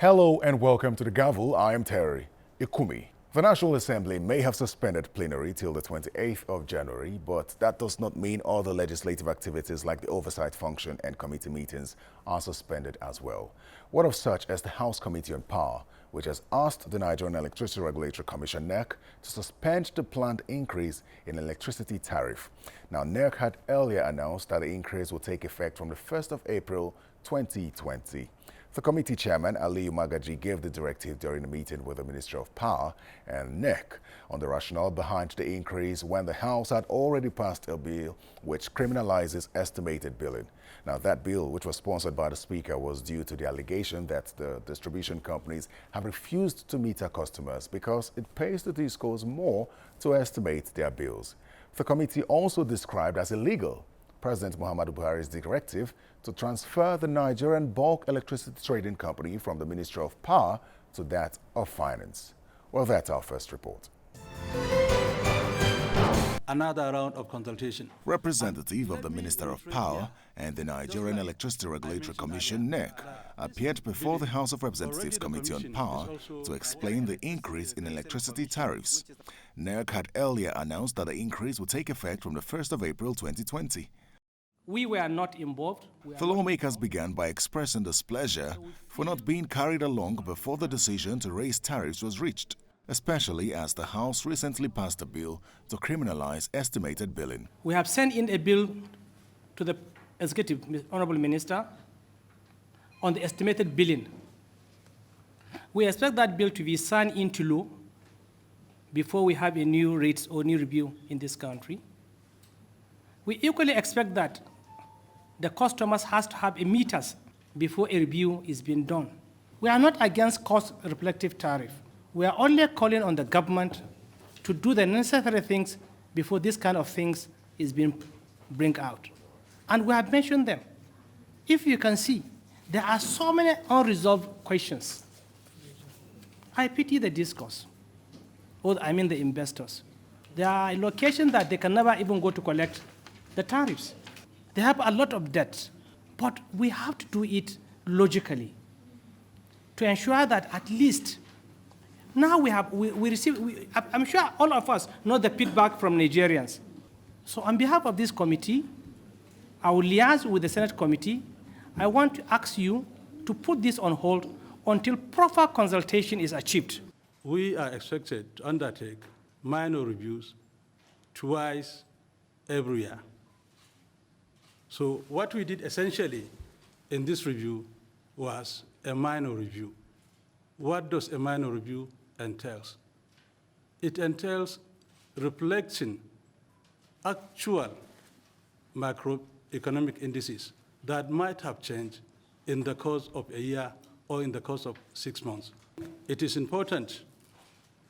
Hello and welcome to the Gavel. I am Terry Ikumi. The National Assembly may have suspended plenary till the 28th of January, but that does not mean other legislative activities like the oversight function and committee meetings are suspended as well. One of such as the House Committee on Power, which has asked the Nigerian Electricity Regulatory Commission (NERC) to suspend the planned increase in electricity tariff. Now, NERC had earlier announced that the increase will take effect from the 1st of April 2020. The committee chairman, Aliyu Magaji, gave the directive during a meeting with the Ministry of Power and NERC on the rationale behind the increase when the House had already passed a bill which criminalizes estimated billing. Now, that bill, which was sponsored by the Speaker, was due to the allegation that the distribution companies have refused to meter customers because it pays the discos more to estimate their bills. The committee also described as illegal President Muhammadu Buhari's directive to transfer the Nigerian Bulk Electricity Trading Company from the Ministry of Power to that of Finance. Well, that's our first report. Another round of consultation. Representative of the Minister of Power and the Nigerian Electricity Regulatory Commission (NERC) appeared before the House of Representatives Committee on Power to explain the increase in electricity tariffs. NERC had earlier announced that the increase would take effect from the 1st of April 2020. We were not involved. The lawmakers began by expressing displeasure for not being carried along before the decision to raise tariffs was reached, especially as the House recently passed a bill to criminalize estimated billing. We have sent in a bill to the Executive Honorable Minister on the estimated billing. We expect that bill to be signed into law before we have a new rates or new review in this country. We equally expect that the customers has to have a meters before a review is being done. We are not against cost-reflective tariff. We are only calling on the government to do the necessary things before this kind of things is being bring out. And we have mentioned them. If you can see, there are so many unresolved questions. I pity the discourse, or I mean the investors. There are locations that they can never even go to collect the tariffs. They have a lot of debt, but we have to do it logically to ensure that at least now we receive, I'm sure all of us know the feedback from Nigerians. So on behalf of this committee, I will liaise with the Senate committee. I want to ask you to put this on hold until proper consultation is achieved. We are expected to undertake minor reviews twice every year. So what we did essentially in this review was a minor review. What does a minor review entail? It entails reflecting actual macroeconomic indices that might have changed in the course of a year or in the course of 6 months. It is important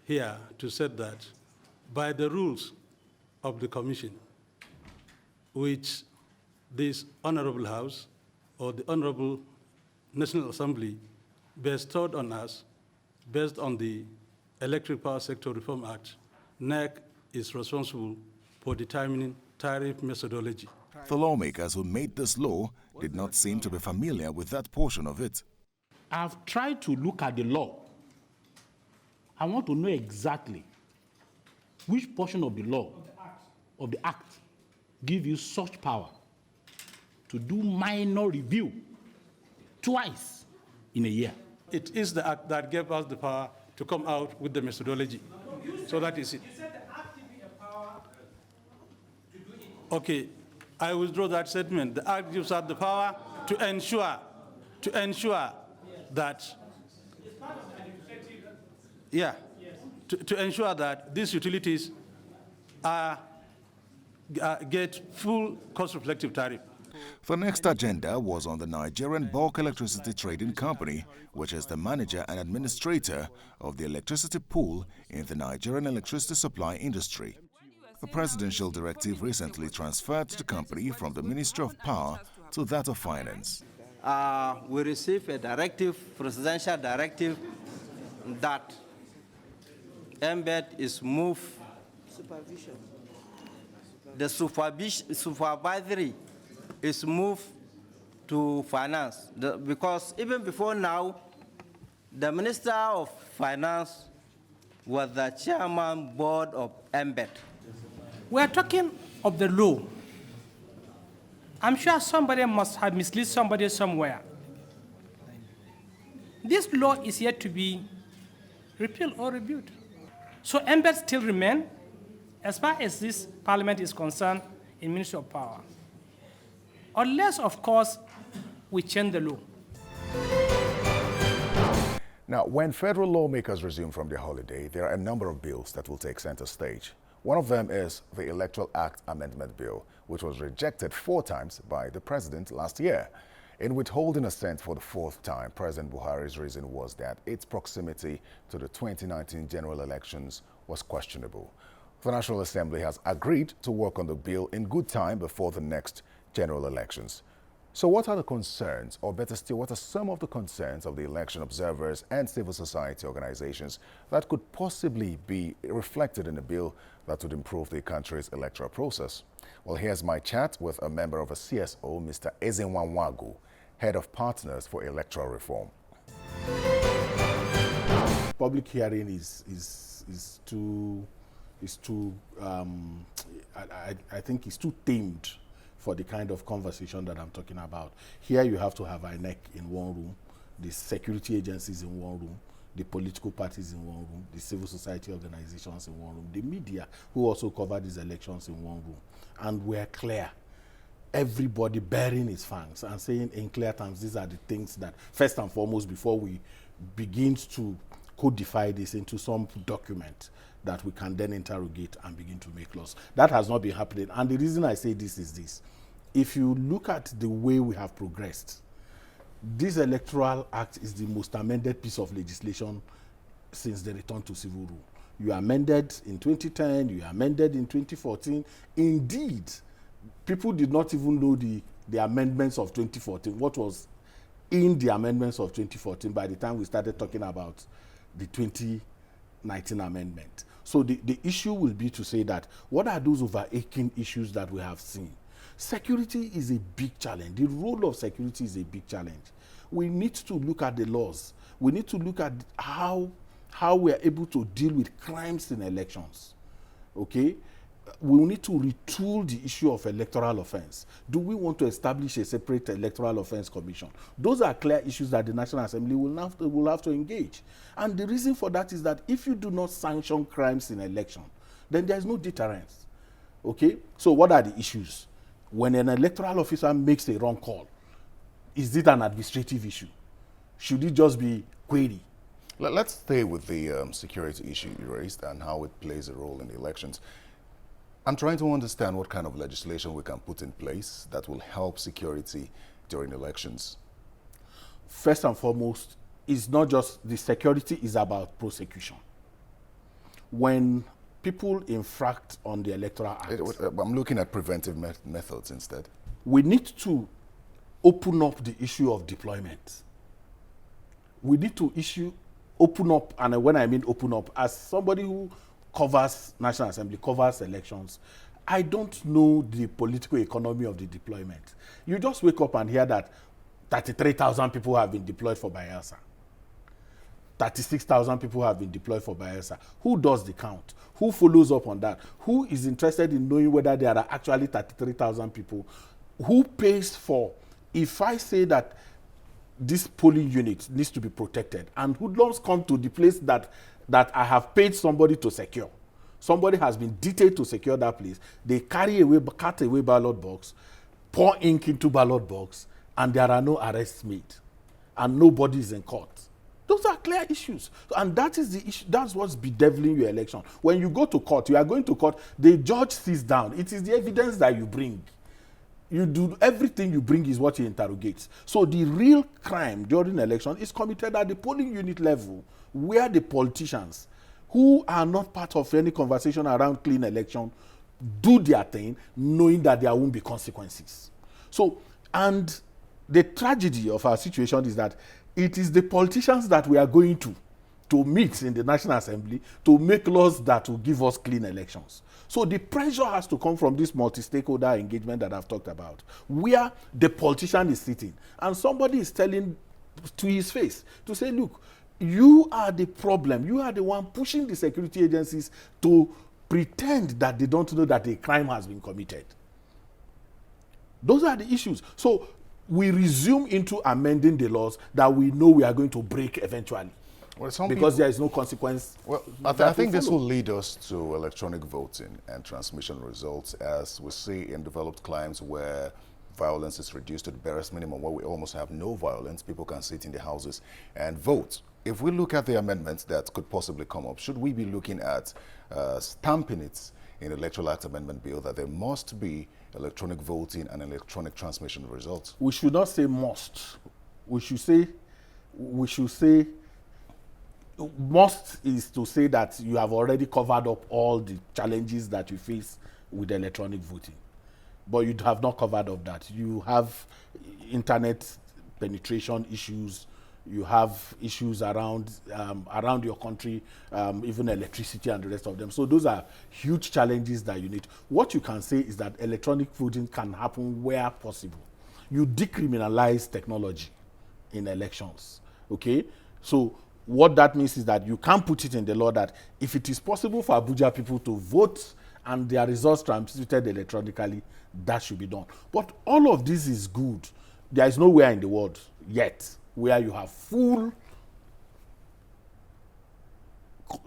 here to say that by the rules of the Commission, which this Honorable House or the Honorable National Assembly bestowed on us based on the Electric Power Sector Reform Act, NERC is responsible for determining tariff methodology. The lawmakers who made this law did not seem to be familiar with that portion of it. I've tried to look at the law. I want to know exactly which portion of the law, of the act, give you such power to do minor review twice in a year. It is the act that gave us the power to come out with the methodology. So that is it. You said the act gives you a power to do it. Okay, I withdraw that statement. The act gives us the power to ensure that, yeah, to ensure that these utilities get full cost-reflective tariff. The next agenda was on the Nigerian Bulk Electricity Trading Company, which is the manager and administrator of the electricity pool in the Nigerian electricity supply industry. The presidential directive recently transferred the company from the Ministry of Power to that of Finance. We received a directive, presidential directive, that embed is moved. The supervisory is moved to finance, because even before now, The Minister of Finance was the chairman board of MBET. We are talking of the law. I'm sure somebody must have misled somebody somewhere. This law is yet to be repealed or reviewed. So MBET still remain, as far as this parliament is concerned, in Ministry of Power. Unless, of course, we change the law. Now, when federal lawmakers resume from their holiday, there are a number of bills that will take center stage. One of them is the Electoral Act Amendment Bill, which was rejected 4 times by the president last year. In withholding assent for the 4th time, President Buhari's reason was that its proximity to the 2019 general elections was questionable. The National Assembly has agreed to work on the bill in good time before the next general elections. So what are the concerns, or better still, what are some of the concerns of the election observers and civil society organizations that could possibly be reflected in a bill that would improve the country's electoral process? Well, here's my chat with a member of a CSO, Mr. Ezenwanwagu, head of Partners for Electoral Reform. Public hearing is too I think it's too tamed for the kind of conversation that I'm talking about. Here you have to have INEC in one room, the security agencies in one room, the political parties in one room, the civil society organizations in one room, the media who also cover these elections in one room. And we're clear, everybody bearing its fangs and saying in clear terms, these are the things that, first and foremost, before we begin to codify this into some document that we can then interrogate and begin to make laws. That has not been happening. And the reason I say this is this. If you look at the way we have progressed, this Electoral Act is the most amended piece of legislation since the return to civil rule. You amended in 2010, you amended in 2014. Indeed, people did not even know the amendments of 2014, what was in the amendments of 2014 by the time we started talking about the 2019 amendment. So the issue will be to say that what are those overarching issues that we have seen? Security is a big challenge. The role of security is a big challenge. We need to look at the laws. We need to look at how we are able to deal with crimes in elections. Okay? We need to retool the issue of electoral offense. Do we want to establish a separate electoral offense commission? Those are clear issues that the National Assembly will have to engage. And the reason for that is that if you do not sanction crimes in election, then there is no deterrence. Okay? So what are the issues? When an electoral officer makes a wrong call, is it an administrative issue? Should it just be query? Let's stay with the security issue you raised and how it plays a role in the elections. I'm trying to understand what kind of legislation we can put in place that will help security during elections. First and foremost, it's not just the security is about prosecution. When people infract on the Electoral Act, I'm looking at preventive methods instead. We need to open up the issue of deployment. We need to open up, and when I mean open up, as somebody who covers National Assembly, covers elections, I don't know the political economy of the deployment. You just wake up and hear that 33,000 people have been deployed for Bayelsa. 36,000 people have been deployed for Bayelsa. Who does the count? Who follows up on that? Who is interested in knowing whether there are actually 33,000 people? Who pays for, if I say that this polling unit needs to be protected and hoodlums come to the place that I have paid somebody to secure. Somebody has been detailed to secure that place. They cut away ballot box, pour ink into ballot box, and there are no arrests made. And nobody is in court. Those are clear issues. And that is the issue. That's what's bedeviling your election. When you go to court, you are going to court, the judge sits down. It is the evidence that you bring. You do everything you bring is what he interrogates. So the real crime during election is committed at the polling unit level, where the politicians who are not part of any conversation around clean election do their thing, knowing that there won't be consequences. So, and the tragedy of our situation is that it is the politicians that we are going to meet in the National Assembly to make laws that will give us clean elections. So the pressure has to come from this multi-stakeholder engagement that I've talked about, where the politician is sitting and somebody is telling to his face to say, look, You are the problem. You are the one pushing the security agencies to pretend that they don't know that a crime has been committed. Those are the issues. So we resume into amending the laws that we know we are going to break eventually. Well, some because people, there is no consequence. well, I think this will lead us to electronic voting and transmission results, as we see in developed climes where violence is reduced to the barest minimum, where we almost have no violence. People can sit in their houses and vote. If we look at the amendments that could possibly come up, should we be looking at stamping it in the Electoral Act Amendment Bill that there must be electronic voting and electronic transmission of results? We should not say must. We should say must is to say that you have already covered up all the challenges that you face with electronic voting. But you have not covered up that. You have internet penetration issues. You have issues around your country, even electricity and the rest of them. So those are huge challenges that you need. What you can say is that electronic voting can happen where possible. You decriminalize technology in elections, okay? So what that means is that you can put it in the law that if it is possible for Abuja people to vote and their results transmitted electronically, that should be done. But all of this is good. There is nowhere in the world yet where you have full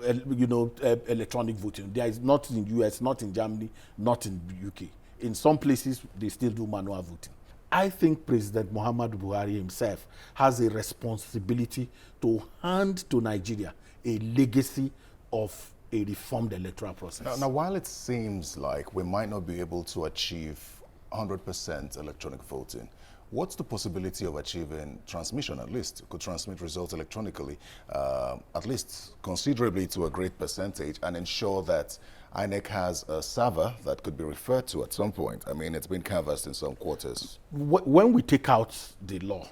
electronic voting. There is not in the US, not in Germany, not in the UK. In some places, they still do manual voting. I think President Muhammadu Buhari himself has a responsibility to hand to Nigeria a legacy of a reformed electoral process. Now, while it seems like we might not be able to achieve 100% electronic voting, what's the possibility of achieving transmission at least? Could transmit results electronically, at least considerably to a great percentage, and ensure that INEC has a server that could be referred to at some point? I mean, it's been canvassed in some quarters. When we take out the law,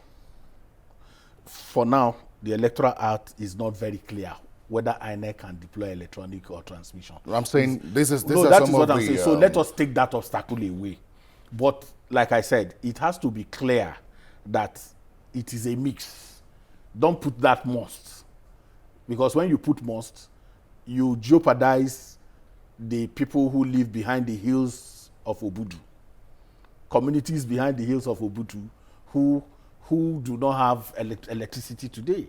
for now, the Electoral Act is not very clear whether INEC can deploy electronic or transmission. I'm saying this is what I'm saying. So let us take that obstacle away. But like I said, it has to be clear that it is a mix. Don't put that must. Because when you put must, you jeopardize the people who live behind the hills of Obudu. Communities behind the hills of Obudu who do not have electricity today.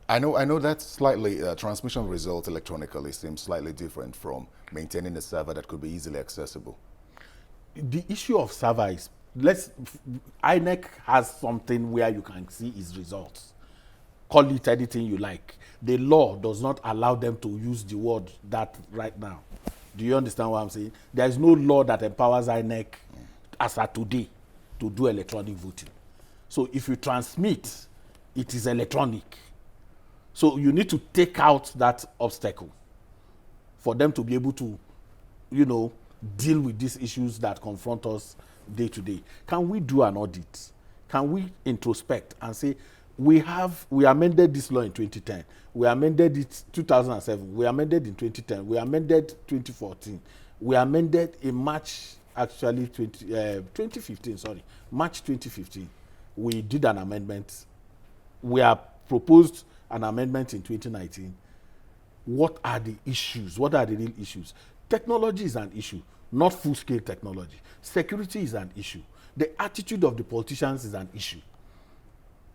I know that slightly transmission results electronically seems slightly different from maintaining a server that could be easily accessible. The issue of server is, INEC has something where you can see its results. Call it anything you like. The law does not allow them to use the word that right now. Do you understand what I'm saying? There is no law that empowers INEC as of today to do electronic voting. So if you transmit, it is electronic. So you need to take out that obstacle for them to be able to, deal with these issues that confront us day to day. Can we do an audit? Can we introspect and say, we amended this law in 2010. We amended it 2007. We amended in 2010. We amended 2014. We amended in March, actually 2015, sorry, March 2015. We did an amendment. We have proposed an amendment in 2019. What are the issues? What are the real issues? Technology is an issue, not full-scale technology. Security is an issue. The attitude of the politicians is an issue.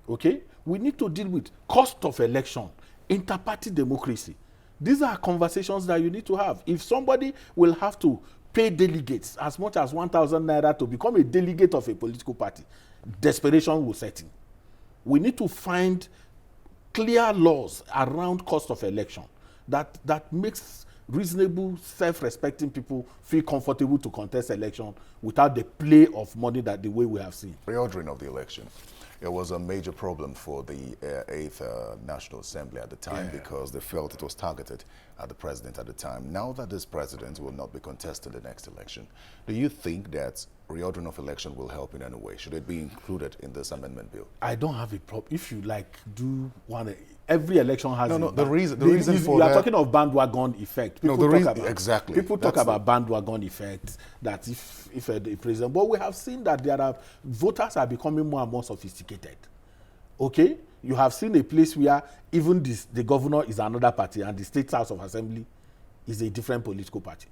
Okay? We need to deal with cost of election, inter-party democracy. These are conversations that you need to have. If somebody will have to pay delegates as much as 1,000 naira to become a delegate of a political party, desperation will set in. We need to find clear laws around cost of election that makes reasonable, self-respecting people feel comfortable to contest election without the play of money that the way we have seen. Reordering of the election. It was a major problem for the 8th National Assembly at the time because they felt it was targeted at the president at the time. Now that this president will not be contesting the next election, do you think that reordering of election will help in any way? Should it be included in this amendment bill? I don't have a problem. If you do one, every election has the reason for you that, are talking of bandwagon effect. People talk about bandwagon effect, that if the president, but we have seen that voters are becoming more and more sophisticated. Okay, you have seen a place where even the governor is another party and the state house of assembly is a different political party.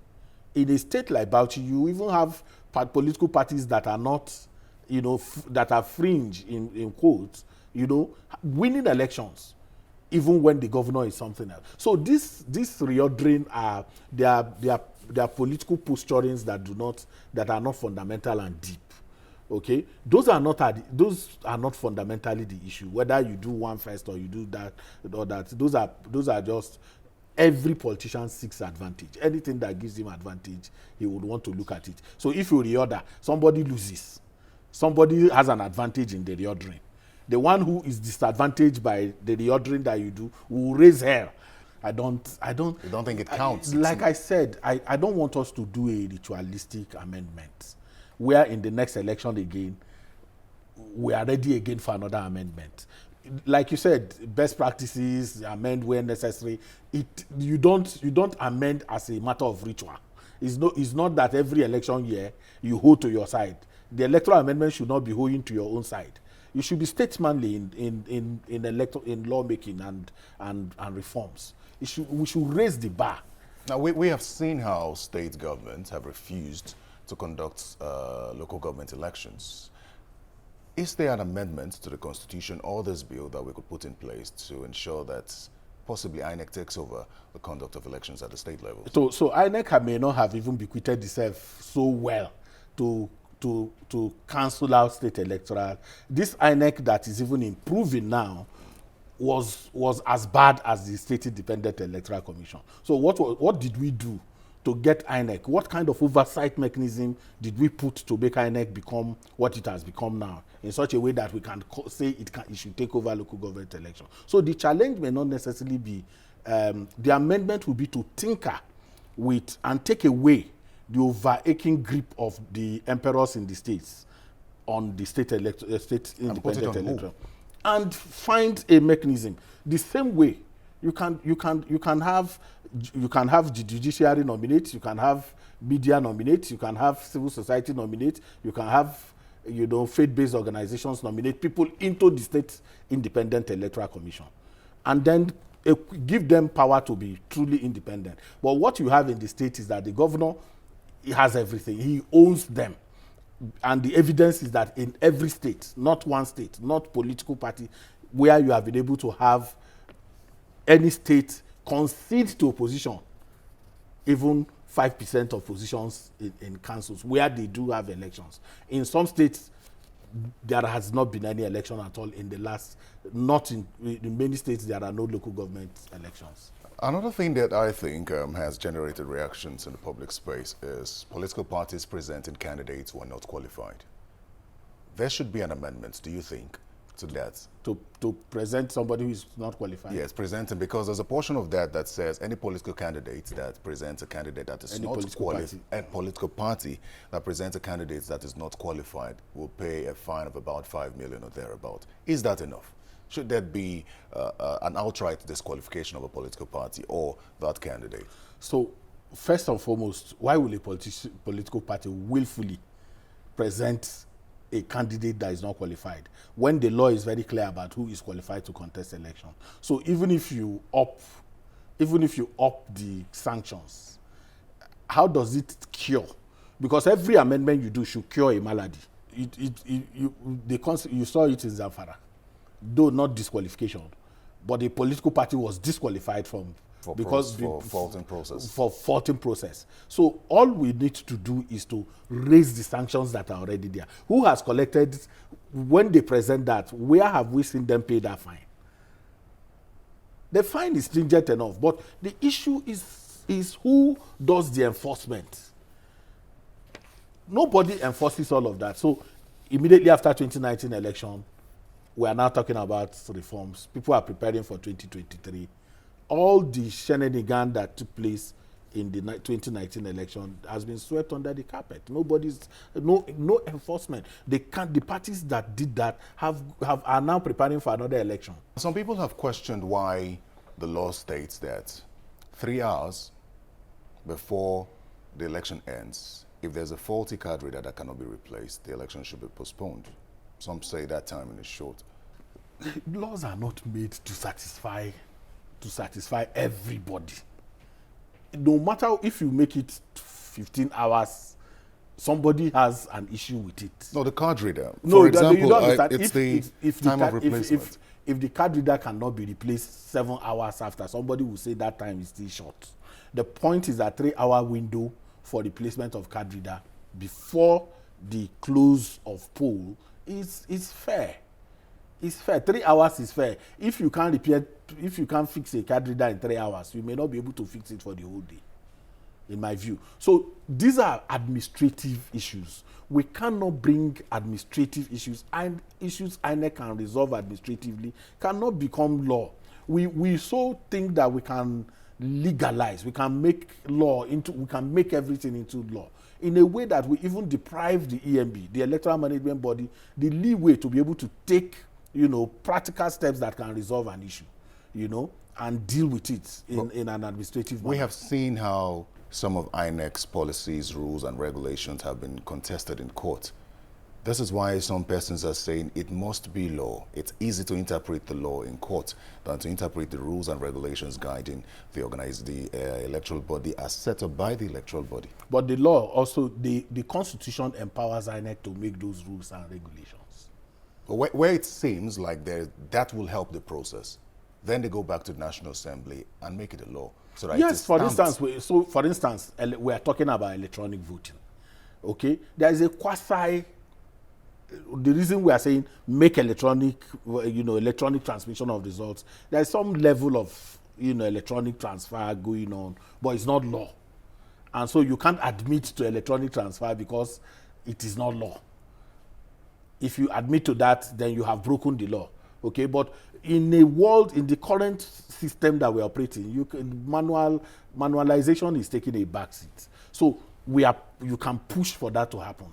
In a state like Bauchi, you even have political parties that are not, that are fringe in quotes, winning elections, even when the governor is something else. So this reordering they are political posturings that are not fundamental and deep. Okay, those are not fundamentally the issue. Whether you do one first or you do that or that, those are just, every politician seeks advantage. Anything that gives him advantage, he would want to look at it. So if you reorder, somebody loses. Somebody has an advantage in the reordering. The one who is disadvantaged by the reordering that you do will raise hell. I don't. You don't think it counts? Like I said, I don't want us to do a ritualistic amendment where in the next election again, we are ready again for another amendment. Like you said, best practices, amend where necessary. You don't amend as a matter of ritual. It's not that every election year you hold to your side. The electoral amendment should not be holding to your own side. You should be statesmanly in lawmaking and reforms. We should raise the bar. Now we have seen how state governments have refused to conduct local government elections. Is there an amendment to the Constitution or this bill that we could put in place to ensure that possibly INEC takes over the conduct of elections at the state level? So INEC may not have even bequeathed itself so well to cancel out state electoral. This INEC that is even improving now was as bad as the State Independent Electoral Commission. So what did we do to get INEC? What kind of oversight mechanism did we put to make INEC become what it has become now, in such a way that we can say it should take over local government election? So the challenge may not necessarily be, the amendment will be to tinker with and take away the overaching grip of the emperors in the states on the state independent electoral, and find a mechanism. The same way you can have the judiciary nominate, you can have media nominate, you can have civil society nominate, you can have faith-based organizations nominate people into the state independent electoral commission, and then give them power to be truly independent. But what you have in the state is that the governor, he has everything. He owns them. And the evidence is that in every state, not one state, not political party, where you have been able to have any state concede to opposition, even 5% of positions in councils, where they do have elections. In some states, there has not been any election at all in the last, in many states, there are no local government elections. Another thing that I think has generated reactions in the public space is political parties presenting candidates who are not qualified. There should be an amendment, do you think, to that? To present somebody who is not qualified? Yes, presenting, because there's a portion of that says any political candidate that presents a candidate that is not qualified, a political party that presents a candidate that is not qualified will pay a fine of about 5 million or thereabout. Is that enough? Should there be an outright disqualification of a political party or that candidate? So, first and foremost, why will a political party willfully present a candidate that is not qualified when the law is very clear about who is qualified to contest election? So even if you up the sanctions, how does it cure? Because every amendment you do should cure a malady. You saw it in Zamfara, though not disqualification, but a political party was disqualified for faulting process. So all we need to do is to raise the sanctions that are already there. Who has collected, when they present that, where have we seen them pay that fine? The fine is stringent enough, but the issue is who does the enforcement. Nobody enforces all of that. So immediately after 2019 election, we are now talking about reforms. People are preparing for 2023. All the shenanigans that took place in the 2019 election has been swept under the carpet. No enforcement. The parties that did that are now preparing for another election. Some people have questioned why the law states that 3 hours before the election ends, if there's a faulty card reader that cannot be replaced, the election should be postponed. Some say that timing is short. laws are not made to satisfy everybody. No matter if you make it 15 hours, somebody has an issue with it. No, the card reader. No, For example, you don't understand. it's If time the of replacement. if the card reader cannot be replaced 7 hours after, somebody will say that time is still short. The point is a 3-hour window for replacement of card reader before the close of poll is fair. It's fair. 3 hours is fair. If you can't fix a card reader in 3 hours, you may not be able to fix it for the whole day, in my view. So these are administrative issues. We cannot bring administrative issues, and issues INEC can resolve administratively cannot become law. We so think that we can legalize, we can make everything into law in a way that we even deprive the EMB, the Electoral Management Body, the leeway to be able to take, practical steps that can resolve an issue, and deal with it in an administrative manner. We have seen how some of INEC's policies, rules, and regulations have been contested in court. This is why some persons are saying it must be law. It's easy to interpret the law in court than to interpret the rules and regulations guiding the electoral body as set up by the electoral body. But the law also, the Constitution empowers INEC to make those rules and regulations. But where it seems like that will help the process, then they go back to the National Assembly and make it a law. So that Yes, for instance, we are talking about electronic voting. Okay, there is a quasi. The reason we are saying make electronic transmission of results, there is some level of electronic transfer going on, but it's not law, and so you can't admit to electronic transfer because it is not law. If you admit to that, then you have broken the law. Okay, but in the current system that we are operating, manualization is taking a backseat. So you can push for that to happen.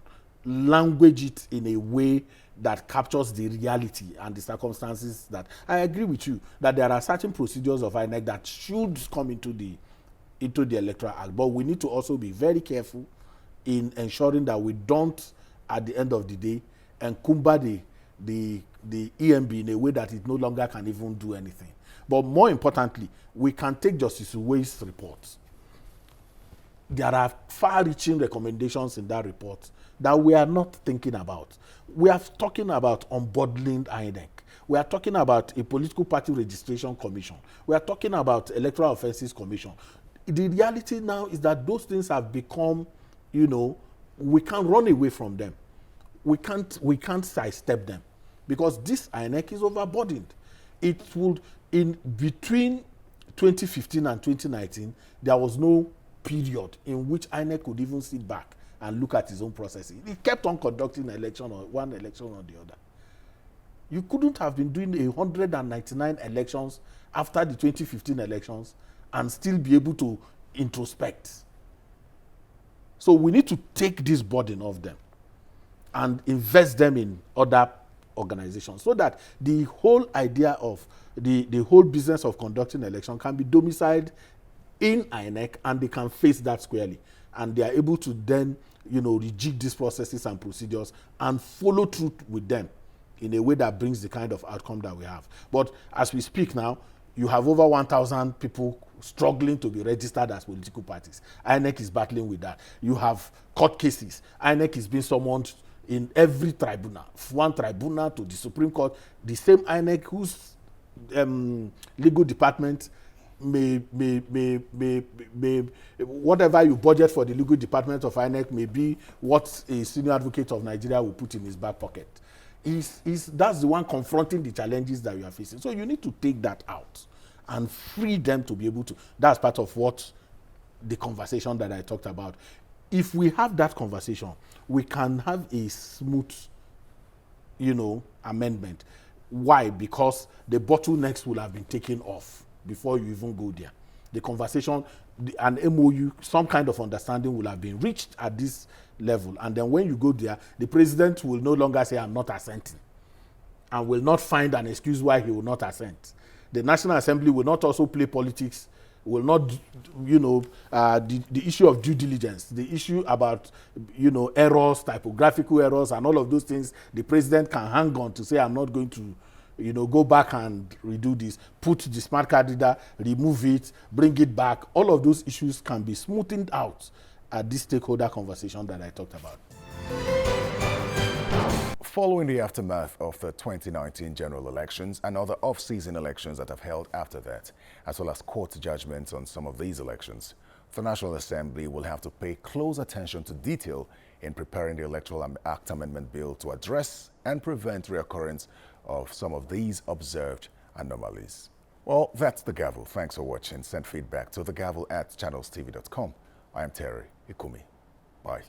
Language it in a way that captures the reality and the circumstances. That I agree with you that there are certain procedures of INEC that should come into the Electoral Act, but we need to also be very careful in ensuring that we don't, at the end of the day, encumber the EMB in a way that it no longer can even do anything. But more importantly, we can take Justice Uwe's report. There are far-reaching recommendations in that report that we are not thinking about. We are talking about unbundling INEC. We are talking about a political party registration commission. We are talking about electoral offences commission. The reality now is that those things have become, we can't run away from them. We can't sidestep them because this INEC is overburdened. It would, in between 2015 and 2019, there was no period in which INEC could even sit back and look at its own processes. It kept on conducting one election or the other. You couldn't have been doing 199 elections after the 2015 elections and still be able to introspect. So we need to take this burden off them and invest them in other organizations so that the whole idea of the whole business of conducting election can be domiciled in INEC, and they can face that squarely, and they are able to then rejig these processes and procedures and follow through with them in a way that brings the kind of outcome that we have. But as we speak now, you have over 1,000 people struggling to be registered as political parties. INEC is battling with that. You have court cases. INEC is being summoned in every tribunal, one tribunal to the Supreme Court. The same INEC whose legal department may whatever you budget for the legal department of INEC may be what a senior advocate of Nigeria will put in his back pocket. That's the one confronting the challenges that you are facing. So you need to take that out and free them to be able to. That's part of what the conversation that I talked about. If we have that conversation, we can have a smooth, amendment. Why? Because the bottlenecks will have been taken off before you even go there. The conversation, an MOU, some kind of understanding will have been reached at this level. And then when you go there, the president will no longer say, I'm not assenting, and will not find an excuse why he will not assent. The National Assembly will not also play politics, will not, the issue of due diligence, the issue about, errors, typographical errors, and all of those things, the president can hang on to say, I'm not going to, go back and redo this, put the smart card reader, remove it, bring it back. All of those issues can be smoothened out at this stakeholder conversation that I talked about. Following the aftermath of the 2019 general elections and other off-season elections that have held after that, as well as court judgments on some of these elections, the National Assembly will have to pay close attention to detail in preparing the Electoral Act Amendment Bill to address and prevent reoccurrence of some of these observed anomalies. Well, that's The Gavel. Thanks for watching. Send feedback to thegavel@channelstv.com. I am Terry Ikumi. Bye.